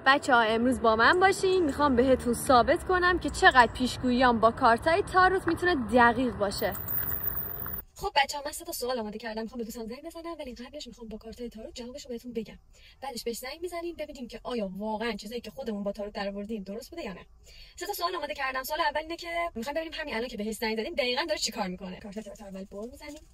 بچه‌ها امروز با من باشین. میخوام بهتون ثابت کنم که چقدر پیشگوییام با کارتای تاروت میتونه دقیق باشه. خب بچه‌ها، من 3 تا سوال آماده کردم، میخوام به دوستان زنگ بزنم، ولی قبلش میخوام با کارتای تاروت جوابشو بهتون بگم. بعدش بهش زنگ میزنیم ببینیم که آیا واقعا چیزایی که خودمون با تاروت درآوردیم درست بوده یا نه. 3 تا سوال آماده کردم. سوال اول اینه که میخوام ببینیم همین الان که بهش زنگ زدیم دقیقاً داره چیکار میکنه. کارت تاروت اول بر میزنیم.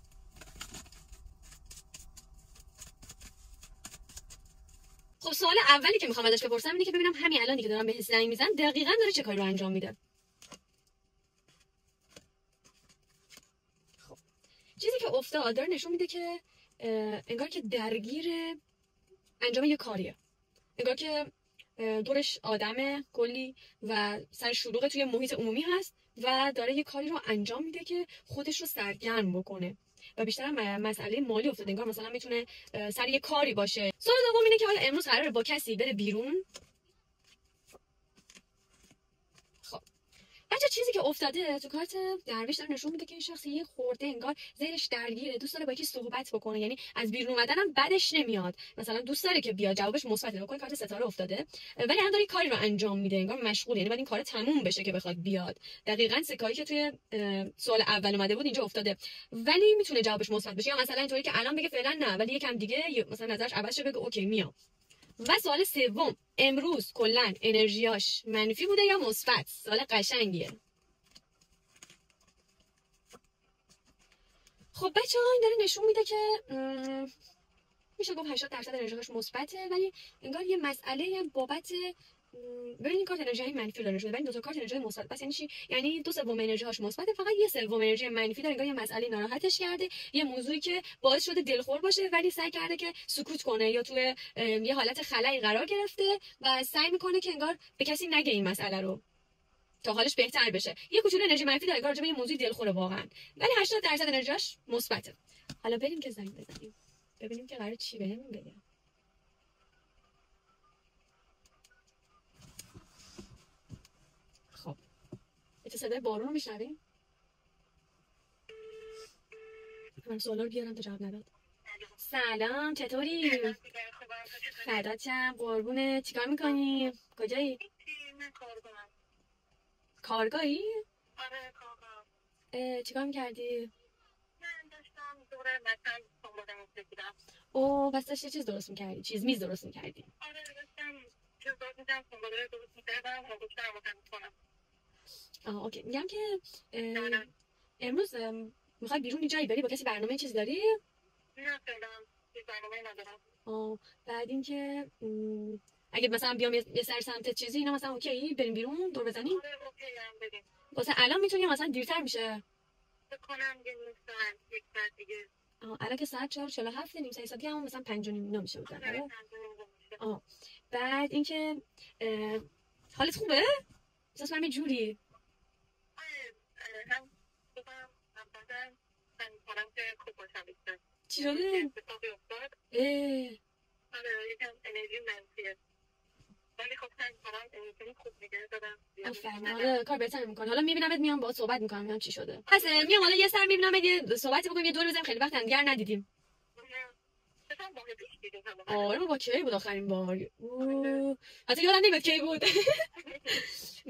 خب سوال اولی که میخوام ازش بپرسم اینه که ببینم همین الانی که دارم بهش زنگ میزنم دقیقاً داره چه کاری رو انجام میده. خب چیزی که افتاد داره نشون میده که انگار که درگیر انجام یه کاریه، انگار که دورش آدم کلی و سر شلوغ توی محیط عمومی هست و داره یه کاری رو انجام میده که خودش رو سرگرم بکنه و بیشتر مسئله مالی افتاده. انگار مثلا میتونه سر یه کاری باشه. سوال دوم اینه که حالا امروز قراره با کسی بره بیرون. خب بچه چیزی که افتاده تو کارت درویش داره نشون میده که این شخص یه خورده انگار ذهنش درگیره، دوست داره با یکی صحبت بکنه، یعنی از بیرون اومدنم بدش نمیاد، مثلا دوست داره که بیاد جوابش مثبته. بکنه کارت ستاره افتاده ولی الان داره کاری رو انجام میده، انگار مشغول، یعنی بعد این کار تموم بشه که بخواد بیاد. دقیقاً سکایی که توی سوال اول اومده بود اینجا افتاده، ولی میتونه جوابش مثبت بشه، یا مثلا اینطوری که الان بگه فعلا نه ولی یکم دیگه مثلا نظرش عوض شه بگه اوکی میام. و سوال سوم، امروز کلا انرژیاش منفی بوده یا مثبت؟ سوال قشنگیه. خب بچه‌ها این داره نشون میده که میشه گفت 80% انرژیش مثبته، ولی انگار یه مسئله هم بابت ببین این کارت انرژی منفی داره نشون، ولی دو تا کارت انرژی مثبت. پس یعنی چی؟ یعنی 2/3 انرژیش مثبته، فقط 1/3 انرژی منفی داره. انگار یه مسئله ناراحتش کرده، یه موضوعی که باعث شده دلخور باشه، ولی سعی کرده که سکوت کنه یا توی یه حالت خلایی قرار گرفته و سعی میکنه که انگار به کسی نگه این مسئله رو تا حالش بهتر بشه. یه کوچولو انرژی منفی داره، راجع به یه موضوع دلخوره واقعا، ولی 80% انرژیش مثبته. حالا بریم که زنگ بزنیم ببینیم که قراره چی بهمون بگه. خب یه صدای بارون رو میشنویم. من سوالا رو بیارم تا جواب نداد. سلام، چطوری؟ فداتم، قربونه. چیکار میکنی؟ کجایی؟ کارگاهی؟ آره کارگاه. چیکار میکردی؟ من داشتم دوره مثلا خانواده‌مو بگیرم. اوه پس داشتی چیز درست میکردی، میز درست میکردی. آره داشتم چیز درست می‌کردم، خانواده درست می‌کردم و گفتم رو کنم. اوکی. میگم که امروز میخوای بیرون جایی بری، با کسی برنامه چیز داری؟ نه فعلا هیچ برنامه‌ای ندارم. بعد اینکه اگه مثلا بیام یه سر سمت چیزی اینا مثلا اوکی بریم بیرون دور بزنیم؟ آره اوکی هم بریم. واسه الان میتونی مثلا دیرتر میشه؟ فکر کنم یه نیم ساعت یک ساعت دیگه. الان که ساعت 4:47 نیم ساعت دیگه همون مثلا 5:30 اینا میشه بود. آره 5:30 بعد اینکه حالت خوبه؟ احساس من یه جوری هم خوبم هم بدم، من می‌کنم که خوب باشم بیشتر. چی شده؟ اتفاقی افتاد. آره یکم انرژی منفیه، ولی خب سعی می‌کنم انرژی خوب نگه دارم. آفرین. آره کار بهتر می‌کنی. حالا میبینمت میام باهات صحبت می‌کنم ببینم چی شده. پس میام حالا یه سر میبینم یه صحبتی بکنیم، یه دور بزنیم، خیلی وقت هم دیگر ندیدیم. آره بابا کی بود آخرین بار؟ حتی یادم نمیاد کی بود.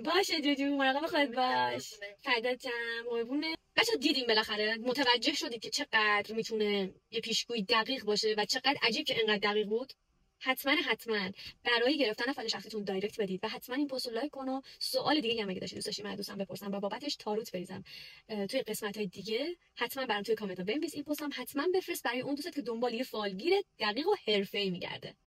باشه جوجو، مراقب خودت باش. فداتم، قربونه. بچه‌ها دیدیم بالاخره متوجه شدید که چقدر میتونه یه پیشگویی دقیق باشه و چقدر عجیب که اینقدر دقیق بود. حتما برای گرفتن فایل شخصیتون دایرکت بدید و حتما این پست رو لایک کن. و سوال دیگه هم اگه دوست داشتی من دوستم بپرسم و بابتش تاروت بریزم توی قسمت‌های دیگه، حتما برام توی کامنت‌ها بنویس. این پستم حتما بفرست برای اون دوستت که دنبال یه فالگیر دقیق و حرفه‌ای میگرده.